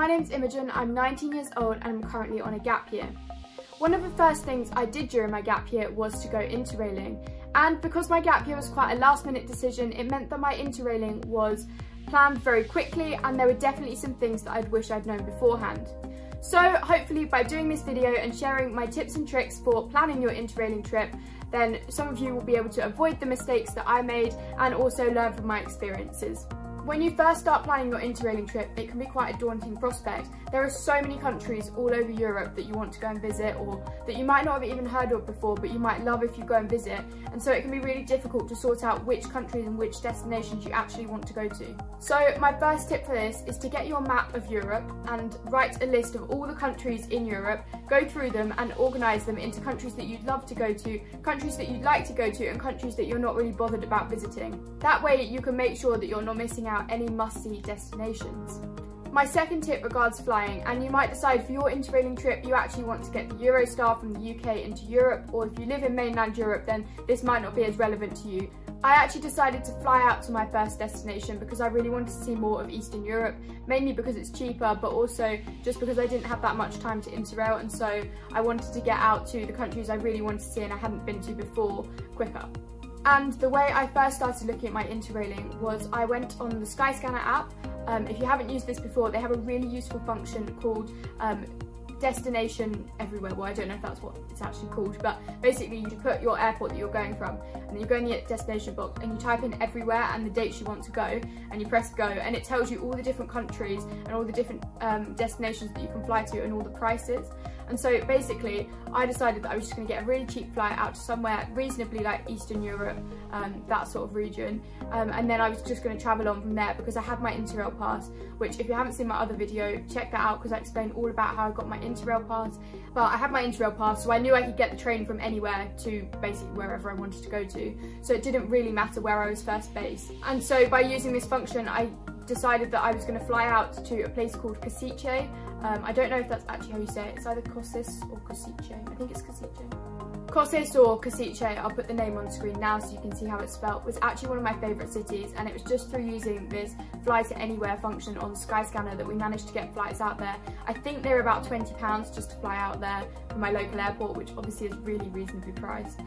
name's Imogen, I'm 19 years old and I'm currently on a gap year. One of the first things I did during my gap year was to go interrailing, and because my gap year was quite a last minute decision, it meant that my interrailing was planned very quickly and there were definitely some things that I'd wish I'd known beforehand. So hopefully by doing this video and sharing my tips and tricks for planning your interrailing trip, then some of you will be able to avoid the mistakes that I made and also learn from my experiences. When you first start planning your interrailing trip, it can be quite a daunting prospect. There are so many countries all over Europe that you want to go and visit, or that you might not have even heard of before but you might love if you go and visit, and so it can be really difficult to sort out which countries and which destinations you actually want to go to. So my first tip for this is to get your map of Europe and write a list of all the countries in Europe, go through them and organise them into countries that you'd love to go to, countries that you'd like to go to, and countries that you're not really bothered about visiting. That way you can make sure that you're not missing out any must-see destinations. My second tip regards flying, and you might decide for your interrailing trip you actually want to get the Eurostar from the UK into Europe, or if you live in mainland Europe then this might not be as relevant to you. I actually decided to fly out to my first destination because I really wanted to see more of Eastern Europe, mainly because it's cheaper but also just because I didn't have that much time to interrail, and so I wanted to get out to the countries I really wanted to see and I hadn't been to before quicker. And the way I first started looking at my interrailing was I went on the Skyscanner app. If you haven't used this before, they have a really useful function called Destination Everywhere. Well, I don't know if that's what it's actually called, but basically you put your airport that you're going from and then you go in the destination box and you type in everywhere and the dates you want to go and you press go, and it tells you all the different countries and all the different destinations that you can fly to and all the prices. And so basically I decided that I was just going to get a really cheap flight out to somewhere reasonably like Eastern Europe, that sort of region, and then I was just going to travel on from there because I had my Interrail pass, which if you haven't seen my other video, check that out because I explained all about how I got my Interrail pass. But I had my Interrail pass, so I knew I could get the train from anywhere to basically wherever I wanted to go to, so it didn't really matter where I was first based. And so by using this function I decided that I was going to fly out to a place called Košice. I don't know if that's actually how you say it. It's either Košice or Košice. I think it's Košice. Košice or Košice, I'll put the name on screen now so you can see how it's spelled, was actually one of my favourite cities, and it was just through using this fly to anywhere function on Skyscanner that we managed to get flights out there. I think they were about £20 just to fly out there from my local airport, which obviously is really reasonably priced.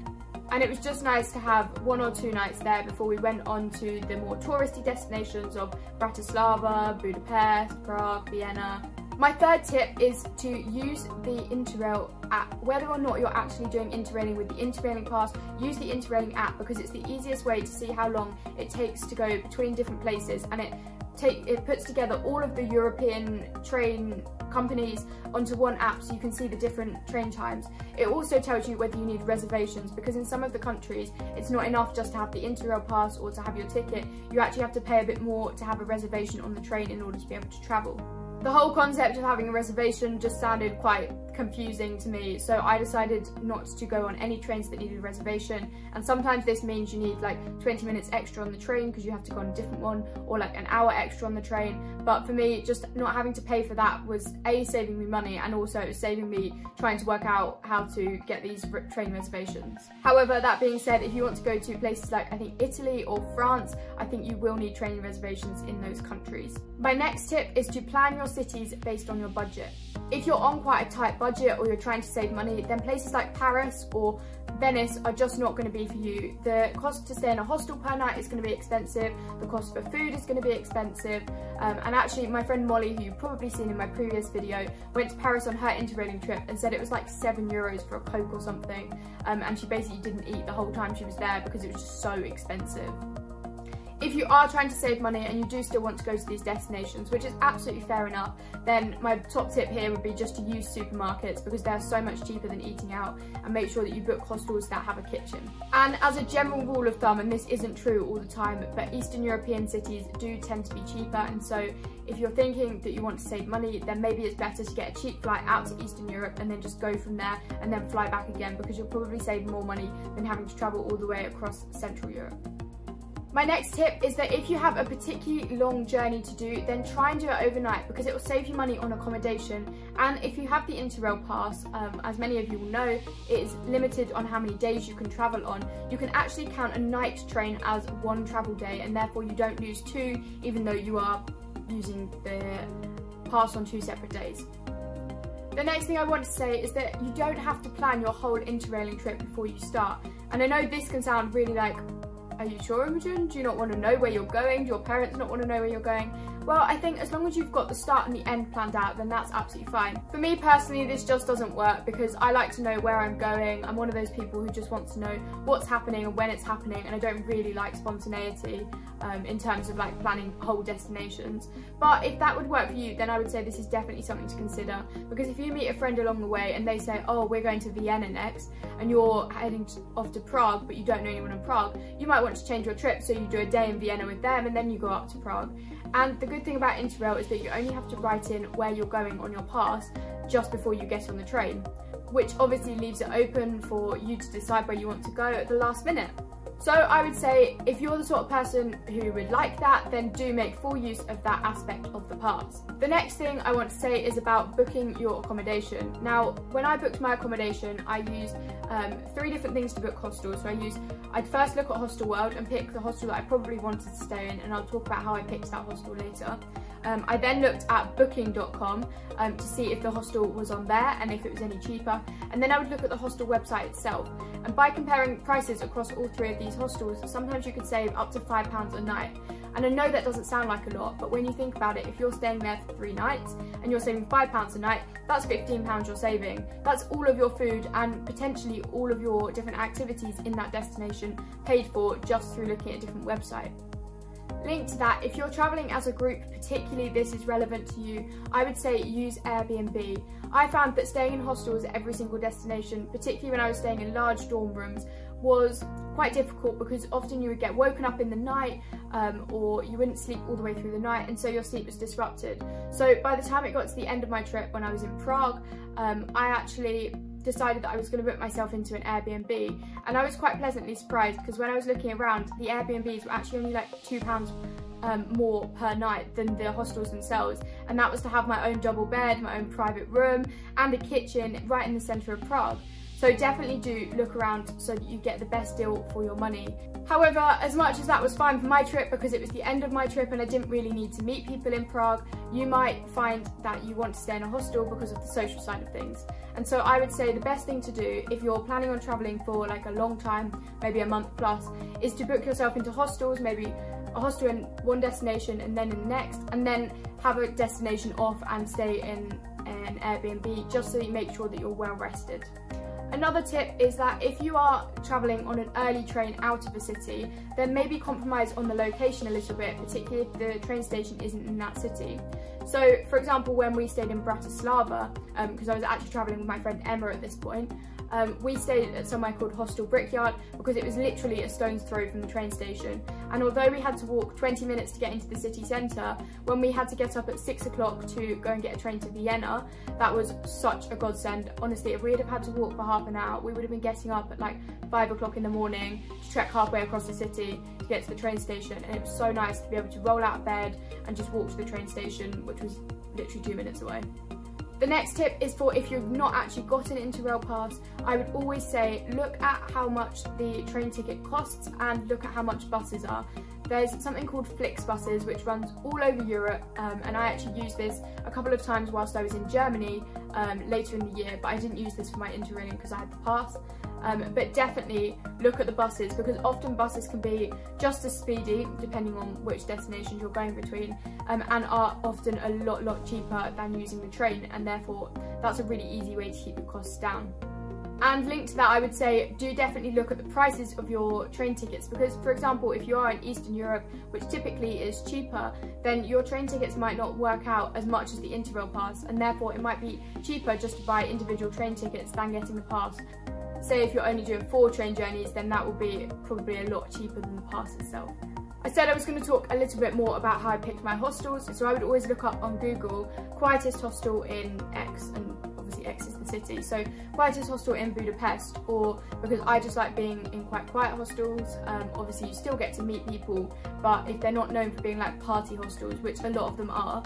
And it was just nice to have 1 or 2 nights there before we went on to the more touristy destinations of Bratislava, Budapest, Prague, Vienna. My third tip is to use the Interrail app. Whether or not you're actually doing interrailing with the interrailing pass, use the interrailing app because it's the easiest way to see how long it takes to go between different places, and it puts together all of the European train companies onto one app so you can see the different train times. It also tells you whether you need reservations, because in some of the countries it's not enough just to have the Interrail pass or to have your ticket. You actually have to pay a bit more to have a reservation on the train in order to be able to travel. The whole concept of having a reservation just sounded quite confusing to me, so I decided not to go on any trains that needed a reservation, and sometimes this means you need like 20 minutes extra on the train because you have to go on a different one, or like an hour extra on the train. But for me, just not having to pay for that was A, saving me money, and also it was saving me trying to work out how to get these train reservations. However, that being said, if you want to go to places like I think Italy or France, I think you will need train reservations in those countries. My next tip is to plan your cities based on your budget. If you're on quite a tight budget or you're trying to save money, then places like Paris or Venice are just not going to be for you. The cost to stay in a hostel per night is going to be expensive, the cost for food is going to be expensive, and actually my friend Molly, who you've probably seen in my previous video, went to Paris on her interrailing trip and said it was like €7 for a Coke or something, and she basically didn't eat the whole time she was there because it was just so expensive. If you are trying to save money and you do still want to go to these destinations, which is absolutely fair enough, then my top tip here would be just to use supermarkets because they're so much cheaper than eating out, and make sure that you book hostels that have a kitchen. And as a general rule of thumb, and this isn't true all the time, but Eastern European cities do tend to be cheaper, and so if you're thinking that you want to save money, then maybe it's better to get a cheap flight out to Eastern Europe and then just go from there and then fly back again, because you'll probably save more money than having to travel all the way across Central Europe. My next tip is that if you have a particularly long journey to do, then try and do it overnight because it will save you money on accommodation. And if you have the Interrail pass, as many of you will know, it is limited on how many days you can travel on. You can actually count a night train as one travel day, and therefore you don't lose 2, even though you are using the pass on 2 separate days. The next thing I want to say is that you don't have to plan your whole interrailing trip before you start. And I know this can sound really like, are you sure, Imogen? Do you not want to know where you're going? Do your parents not want to know where you're going? Well, I think as long as you've got the start and the end planned out, then that's absolutely fine. For me personally, this just doesn't work because I like to know where I'm going. I'm one of those people who just wants to know what's happening and when it's happening, and I don't really like spontaneity in terms of like planning whole destinations. But if that would work for you, then I would say this is definitely something to consider, because if you meet a friend along the way and they say, oh, we're going to Vienna next, and you're heading off to Prague, but you don't know anyone in Prague, you might want to change your trip, so you do a day in Vienna with them and then you go up to Prague. And the good thing about Interrail is that you only have to write in where you're going on your pass just before you get on the train, which obviously leaves it open for you to decide where you want to go at the last minute. So I would say if you're the sort of person who would like that, then do make full use of that aspect of the pass. The next thing I want to say is about booking your accommodation. Now, when I booked my accommodation, I used 3 different things to book hostels. So I'd first look at Hostel World and pick the hostel that I probably wanted to stay in, and I'll talk about how I picked that hostel later. I then looked at booking.com to see if the hostel was on there and if it was any cheaper, and then I would look at the hostel website itself. And by comparing prices across all 3 of these hostels, sometimes you could save up to £5 a night. And I know that doesn't sound like a lot, but when you think about it, if you're staying there for 3 nights and you're saving £5 a night, that's £15 you're saving. That's all of your food and potentially all of your different activities in that destination paid for just through looking at a different website. Linked to that, if you're travelling as a group, particularly this is relevant to you, I would say use Airbnb. I found that staying in hostels at every single destination, particularly when I was staying in large dorm rooms, was quite difficult because often you would get woken up in the night or you wouldn't sleep all the way through the night, and so your sleep was disrupted. So by the time it got to the end of my trip when I was in Prague, I actually decided that I was going to book myself into an Airbnb, and I was quite pleasantly surprised because when I was looking around, the Airbnbs were actually only like £2 more per night than the hostels themselves, and that was to have my own double bed, my own private room and a kitchen right in the centre of Prague. So definitely do look around so that you get the best deal for your money. However, as much as that was fine for my trip because it was the end of my trip and I didn't really need to meet people in Prague, you might find that you want to stay in a hostel because of the social side of things. And so I would say the best thing to do if you're planning on travelling for like a long time, maybe a month plus, is to book yourself into hostels, maybe a hostel in one destination and then in the next, and then have a destination off and stay in an Airbnb just so you make sure that you're well rested. Another tip is that if you are travelling on an early train out of a city, then maybe compromise on the location a little bit, particularly if the train station isn't in that city. So for example, when we stayed in Bratislava, because I was actually travelling with my friend Emma at this point, we stayed at somewhere called Hostel Brickyard because it was literally a stone's throw from the train station. And although we had to walk 20 minutes to get into the city centre, when we had to get up at 6 o'clock to go and get a train to Vienna, that was such a godsend. Honestly, if we'd have had to walk for half an hour, we would have been getting up at like 5 o'clock in the morning to trek halfway across the city to get to the train station. And it was so nice to be able to roll out of bed and just walk to the train station, which was literally 2 minutes away. The next tip is for if you've not actually got an Interrail pass, I would always say look at how much the train ticket costs and look at how much buses are. There's something called Flix buses which runs all over Europe, and I actually used this a couple of times whilst I was in Germany later in the year, but I didn't use this for my interrailing because I had the pass. But definitely look at the buses because often buses can be just as speedy depending on which destinations you're going between, and are often a lot cheaper than using the train, and therefore that's a really easy way to keep your costs down. And linked to that, I would say do definitely look at the prices of your train tickets because, for example, if you are in Eastern Europe, which typically is cheaper, then your train tickets might not work out as much as the Interrail pass, and therefore it might be cheaper just to buy individual train tickets than getting the pass. Say if you're only doing 4 train journeys, then that will be probably a lot cheaper than the pass itself. I said I was going to talk a little bit more about how I picked my hostels, so I would always look up on Google quietest hostel in X, and obviously X is the city, so quietest hostel in Budapest, or because I just like being in quite quiet hostels. Obviously you still get to meet people, but if they're not known for being like party hostels, which a lot of them are,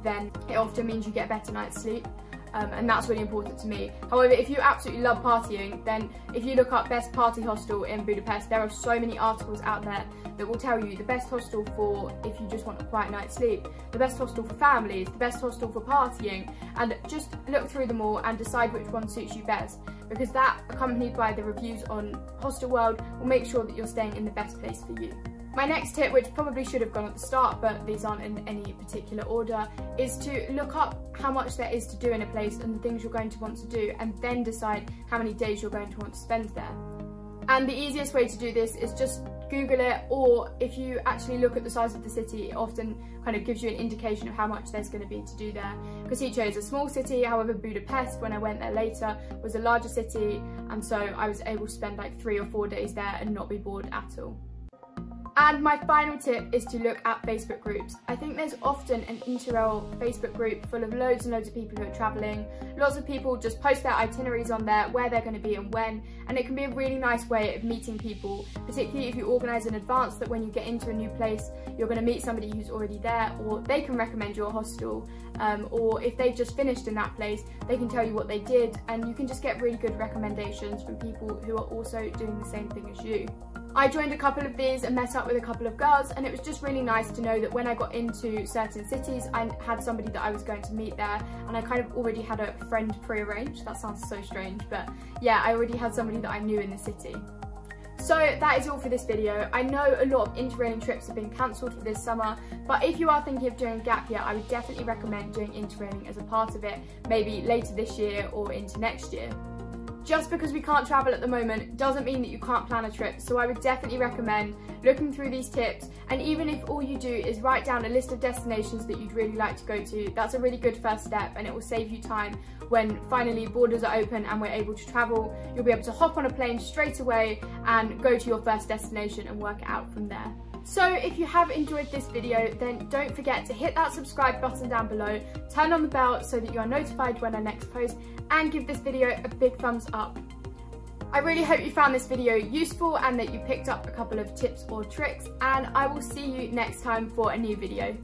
then it often means you get a better night's sleep. and that's really important to me. However, if you absolutely love partying, then if you look up best party hostel in Budapest, there are so many articles out there that will tell you the best hostel for if you just want a quiet night's sleep, the best hostel for families, the best hostel for partying, and just look through them all and decide which one suits you best, because that, accompanied by the reviews on Hostel World, will make sure that you're staying in the best place for you. My next tip, which probably should have gone at the start, but these aren't in any particular order, is to look up how much there is to do in a place and the things you're going to want to do, and then decide how many days you're going to want to spend there. And the easiest way to do this is just Google it, or if you actually look at the size of the city, it often kind of gives you an indication of how much there's going to be to do there. Košice is a small city, however Budapest, when I went there later, was a larger city, and so I was able to spend like 3 or 4 days there and not be bored at all. And my final tip is to look at Facebook groups. I think there's often an Interrail Facebook group full of loads and loads of people who are travelling. Lots of people just post their itineraries on there, where they're going to be and when, and it can be a really nice way of meeting people, particularly if you organise in advance that when you get into a new place, you're going to meet somebody who's already there, or they can recommend your hostel, or if they've just finished in that place, they can tell you what they did, and you can just get really good recommendations from people who are also doing the same thing as you. I joined a couple of these and met up with a couple of girls, and it was just really nice to know that when I got into certain cities, I had somebody that I was going to meet there, and I kind of already had a friend pre-arranged. That sounds so strange, but yeah, I already had somebody that I knew in the city. So that is all for this video. I know a lot of interrailing trips have been cancelled for this summer, but if you are thinking of doing a gap year, I would definitely recommend doing interrailing as a part of it, maybe later this year or into next year. Just because we can't travel at the moment doesn't mean that you can't plan a trip, so I would definitely recommend looking through these tips, and even if all you do is write down a list of destinations that you'd really like to go to, that's a really good first step, and it will save you time when finally borders are open and we're able to travel. You'll be able to hop on a plane straight away and go to your first destination and work it out from there. So if you have enjoyed this video, then don't forget to hit that subscribe button down below, turn on the bell so that you are notified when I next post, and give this video a big thumbs up. I really hope you found this video useful and that you picked up a couple of tips or tricks, and I will see you next time for a new video.